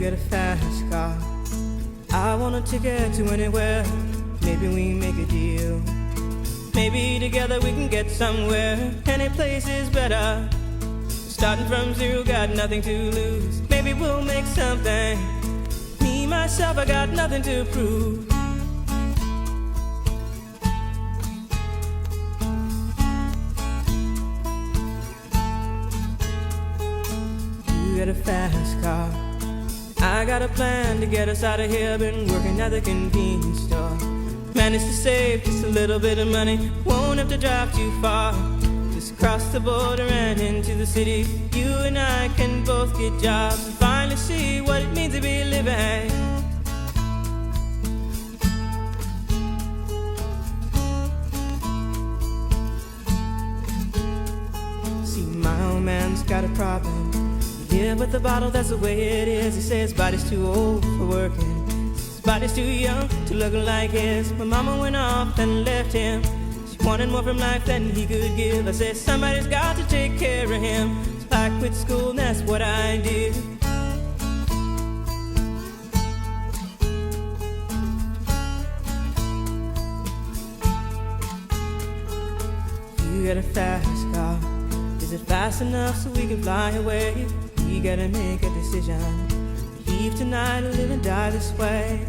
get a fast car. I want a ticket to anywhere. Maybe we make a deal. Maybe together we can get somewhere. Any place is better. Starting from zero, got nothing to lose. Maybe we'll make something. Me, myself, I got nothing to prove. You got a fast car. I got a plan to get us out of here. Been working at the convenience store. Managed to save just a little bit of money. Won't have to drive too far. Just cross the border and into the city. You and I can both get jobs and finally see what it means to be living. See, my old man's got a problem. Yeah, but the bottle, that's the way it is. He says his body's too old for working. His body's too young to look like his. My mama went off and left him. She wanted more from life than he could give. I said somebody's got to take care of him. So I quit school and that's what I did. You got a fast car. Is it fast enough so we can fly away? We gotta make a decision. Leave tonight or live and die this way.